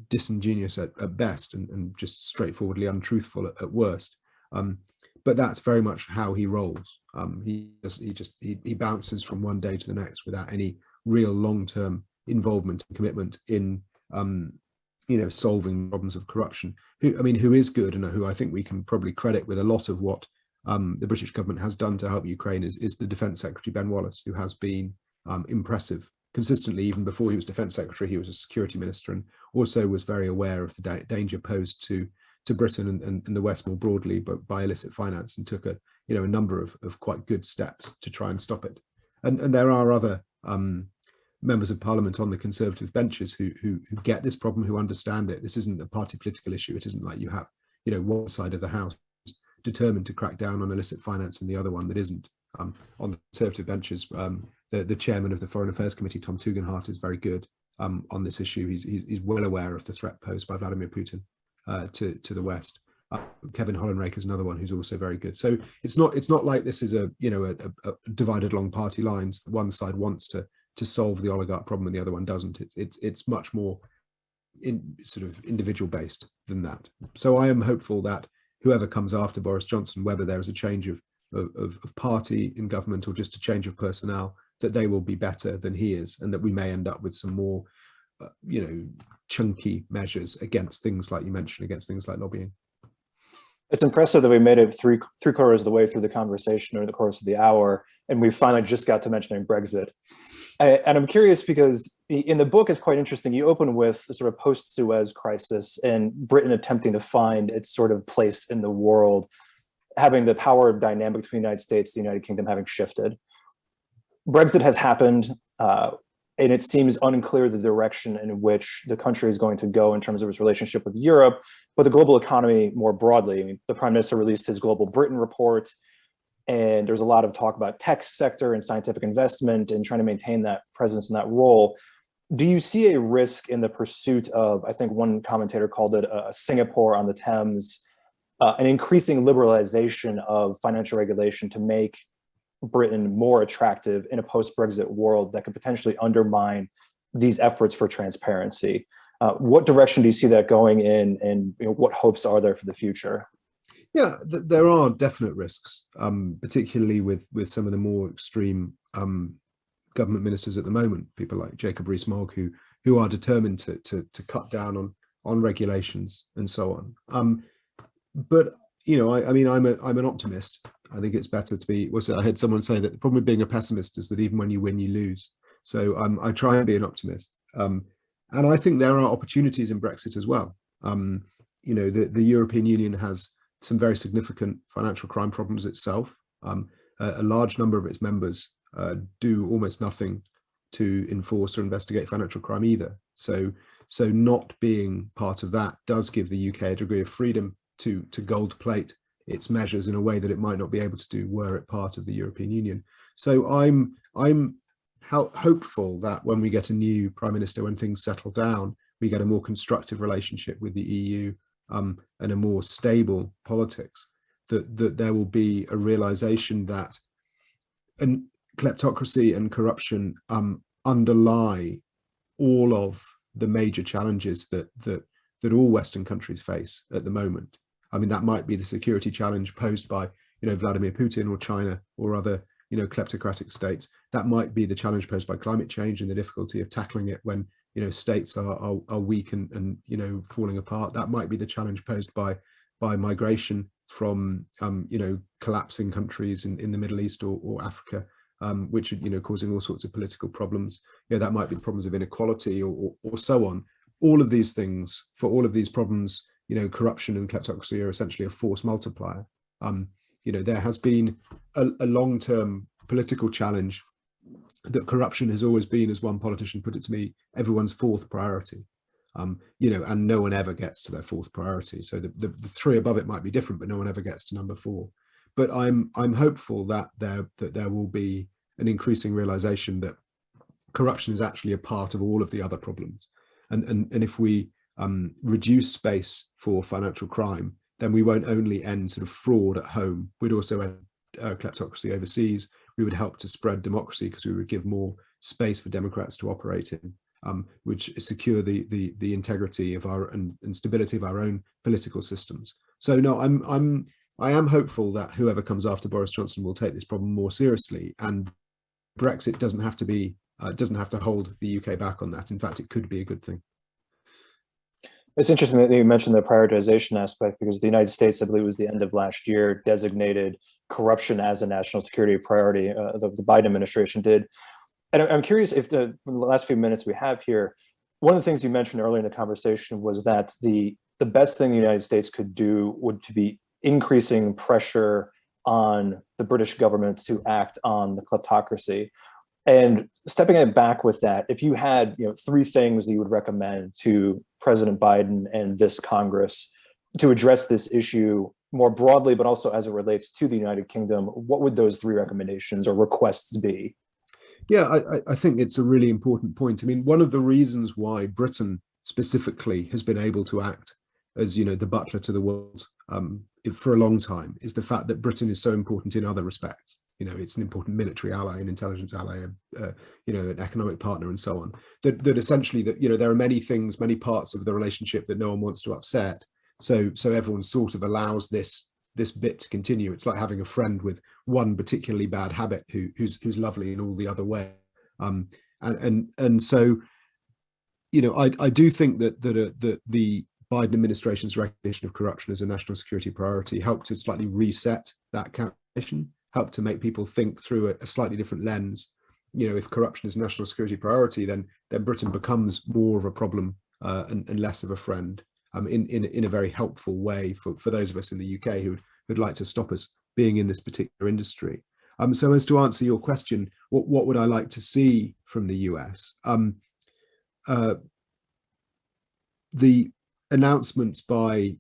disingenuous at best and just straightforwardly untruthful at worst. But that's very much how he rolls. He bounces from one day to the next without any real long-term involvement and commitment in you know, solving problems of corruption. Who is good and who I think we can probably credit with a lot of what the British government has done to help Ukraine is the Defence Secretary Ben Wallace, who has been impressive consistently. Even before he was Defence Secretary, he was a security minister and also was very aware of the danger posed to Britain and the West more broadly, but by illicit finance, and took a number of quite good steps to try and stop it. And there are other members of Parliament on the Conservative benches who get this problem, who understand it. This isn't a party political issue. It isn't like you have, you know, one side of the House determined to crack down on illicit finance and the other one that isn't. On the Conservative benches, the chairman of the Foreign Affairs Committee, Tom Tugendhat, is very good on this issue. He's well aware of the threat posed by Vladimir Putin to the West. Kevin Hollenrake is another one who's also very good. So it's not like this is a divided along party lines. One side wants to solve the oligarch problem and the other one doesn't. It's much more sort of individual based than that. So I am hopeful that whoever comes after Boris Johnson, whether there is a change of party in government or just a change of personnel, that they will be better than he is, and that we may end up with some more chunky measures against things like you mentioned, against things like lobbying. It's impressive that we made it three quarters of the way through the conversation over the course of the hour, and we finally just got to mentioning Brexit. And I'm curious because in the book, it's quite interesting. You open with the sort of post-Suez crisis and Britain attempting to find its sort of place in the world, having the power dynamic between the United States and the United Kingdom having shifted. Brexit has happened, and it seems unclear the direction in which the country is going to go in terms of its relationship with Europe, but the global economy more broadly. I mean, the Prime Minister released his Global Britain report, and there's a lot of talk about tech sector and scientific investment and trying to maintain that presence in that role. Do you see a risk in the pursuit of, I think one commentator called it a Singapore on the Thames, an increasing liberalization of financial regulation to make Britain more attractive in a post-Brexit world that could potentially undermine these efforts for transparency? What direction do you see that going in, and what hopes are there for the future? Yeah, there are definite risks, particularly with some of the more extreme government ministers at the moment, people like Jacob Rees-Mogg, who are determined to cut down on regulations and so on. But I'm an optimist. I think it's better to be. I heard someone say that the problem with being a pessimist is that even when you win, you lose. So I try and be an optimist, and I think there are opportunities in Brexit as well. The European Union has some very significant financial crime problems itself. A large number of its members do almost nothing to enforce or investigate financial crime either. So not being part of that does give the UK a degree of freedom to gold plate its measures in a way that it might not be able to do were it part of the European Union. So I'm hopeful that when we get a new prime minister, when things settle down, we get a more constructive relationship with the EU and a more stable politics, that there will be a realization that kleptocracy and corruption underlie all of the major challenges that all Western countries face at the moment. I mean, that might be the security challenge posed by, Vladimir Putin or China or other, kleptocratic states. That might be the challenge posed by climate change and the difficulty of tackling it when, states are weak and falling apart. That might be the challenge posed by migration from, collapsing countries in the Middle East or Africa, which are, causing all sorts of political problems. That might be the problems of inequality or so on. All of these things, for all of these problems, corruption and kleptocracy are essentially a force multiplier. There has been a long-term political challenge that corruption has always been, as one politician put it to me, everyone's fourth priority. And no one ever gets to their fourth priority. So the three above it might be different, but no one ever gets to number four. But I'm hopeful that there will be an increasing realization that corruption is actually a part of all of the other problems. And if we reduce space for financial crime, then we won't only end sort of fraud at home, we'd also end kleptocracy overseas. We would help to spread democracy because we would give more space for Democrats to operate in, which secure the integrity of our and stability of our own political systems. So no, I am hopeful that whoever comes after Boris Johnson will take this problem more seriously, and Brexit doesn't have to hold the UK back on that. In fact, it could be a good thing. It's interesting that you mentioned the prioritization aspect, because the United States, I believe it was the end of last year, designated corruption as a national security priority. The Biden administration did. And I'm curious if in the last few minutes we have here, one of the things you mentioned earlier in the conversation was that the best thing the United States could do would to be increasing pressure on the British government to act on the kleptocracy. And stepping it back with that, if you had three things that you would recommend to President Biden and this Congress to address this issue more broadly, but also as it relates to the United Kingdom, what would those three recommendations or requests be? Yeah, I think it's a really important point. I mean, one of the reasons why Britain specifically has been able to act as, the butler to the world for a long time is the fact that Britain is so important in other respects. It's an important military ally, an intelligence ally, an economic partner, and so on. That essentially there are many things, many parts of the relationship that no one wants to upset. So everyone sort of allows this bit to continue. It's like having a friend with one particularly bad habit who's lovely in all the other way. And so I do think that the Biden administration's recognition of corruption as a national security priority helped to slightly reset that calculation, helped to make people think through a slightly different lens. If corruption is a national security priority, then Britain becomes more of a problem and less of a friend, in a very helpful way for those of us in the UK who'd like to stop us being in this particular industry. So as to answer your question, what would I like to see from the US? The announcements by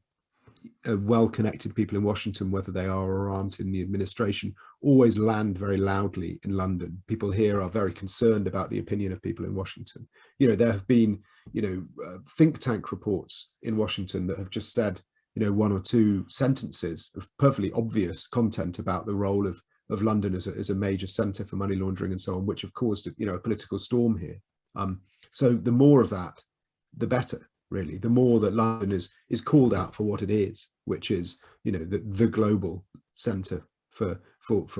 well-connected people in Washington, whether they are or aren't in the administration, always land very loudly in London. People here are very concerned about the opinion of people in Washington. There have been, think tank reports in Washington that have just said, one or two sentences of perfectly obvious content about the role of London as a major centre for money laundering and so on, which have caused, a political storm here. So the more of that, the better. Really, the more that London is called out for what it is, which is, the global centre for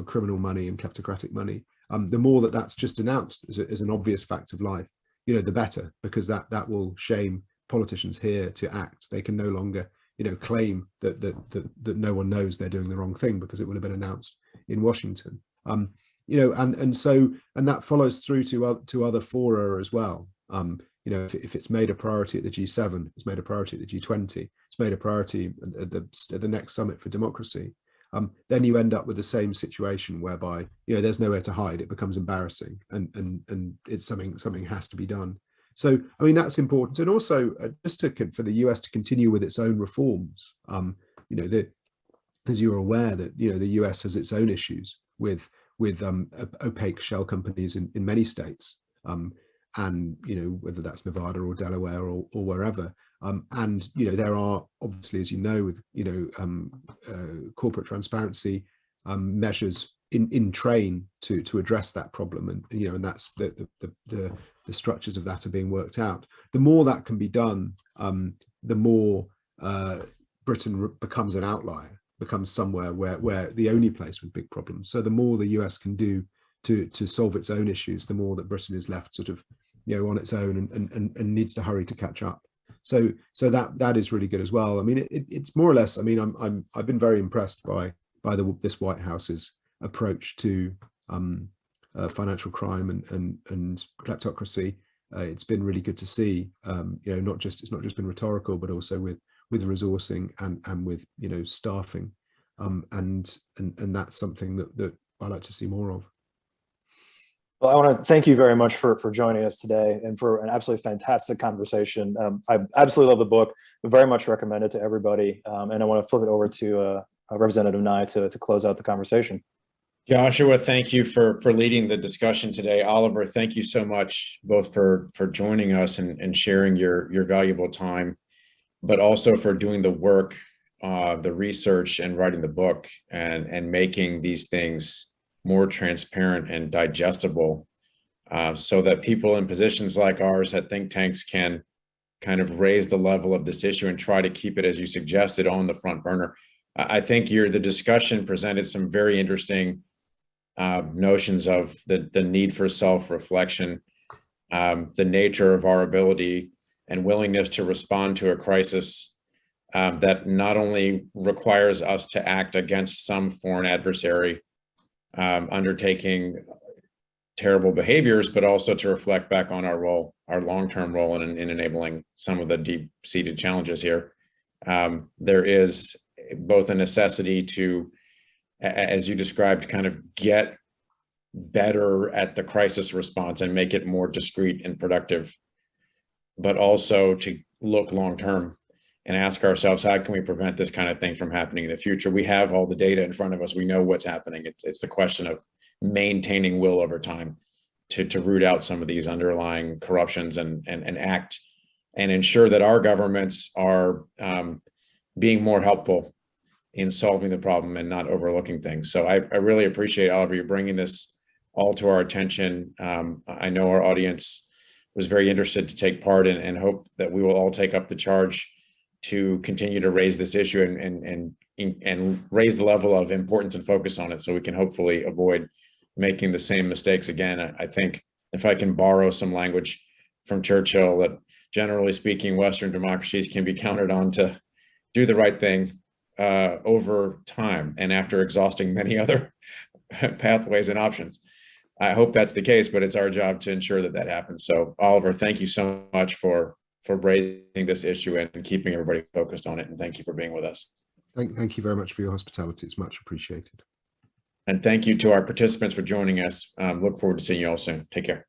criminal money and kleptocratic money, the more that that's just announced as an obvious fact of life, the better, because that will shame politicians here to act. They can no longer, claim that no one knows they're doing the wrong thing because it would have been announced in Washington. And that follows through to other fora as well. If it's made a priority at the G7, it's made a priority at the G20, it's made a priority at the next summit for democracy, then you end up with the same situation whereby, you know, there's nowhere to hide. It becomes embarrassing, and it's something has to be done. So, I mean, that's important. And also, just for the US to continue with its own reforms, you know, as you're aware that, you know, the US has its own issues with opaque shell companies in many states, and, you know, whether that's Nevada or Delaware or wherever. And, you know, there are obviously, as you know, with, you know, corporate transparency measures in train to address that problem, and, you know, and that's the structures of that are being worked out. The more that can be done, the more Britain becomes an outlier, becomes somewhere where the only place with big problems. So the more the US can do to solve its own issues, the more that Britain is left sort of, you know, on its own and needs to hurry to catch up. So that is really good as well. I mean, it's more or less. I mean, I've been very impressed by this White House's approach to financial crime and kleptocracy. It's been really good to see. You know, it's not just been rhetorical, but also with resourcing and with, you know, staffing, and that's something that I like to see more of. Well, I want to thank you very much for joining us today and for an absolutely fantastic conversation. I absolutely love the book. I very much recommend it to everybody. And I want to flip it over to Representative Nye to close out the conversation. Joshua, thank you for leading the discussion today. Oliver, thank you so much, both for joining us and sharing your valuable time, but also for doing the work, the research and writing the book and making these things more transparent and digestible, so that people in positions like ours at think tanks can kind of raise the level of this issue and try to keep it, as you suggested, on the front burner. I think the discussion presented some very interesting notions of the need for self-reflection, the nature of our ability and willingness to respond to a crisis that not only requires us to act against some foreign adversary undertaking terrible behaviors, but also to reflect back on our role, our long-term role in enabling some of the deep-seated challenges here. There is both a necessity to, as you described, kind of get better at the crisis response and make it more discreet and productive, but also to look long-term and ask ourselves, how can we prevent this kind of thing from happening in the future? We have all the data in front of us. We know what's happening. It's the question of maintaining will over time to root out some of these underlying corruptions and act and ensure that our governments are being more helpful in solving the problem and not overlooking things. So I really appreciate, Oliver, you bringing this all to our attention. I know our audience was very interested to take part and hope that we will all take up the charge to continue to raise this issue and raise the level of importance and focus on it, so we can hopefully avoid making the same mistakes again. I think, if I can borrow some language from Churchill, that generally speaking, Western democracies can be counted on to do the right thing over time and after exhausting many other pathways and options. I hope that's the case, but it's our job to ensure that that happens. So, Oliver, thank you so much for raising this issue and keeping everybody focused on it. And thank you for being with us. Thank you very much for your hospitality. It's much appreciated. And thank you to our participants for joining us. Look forward to seeing you all soon. Take care.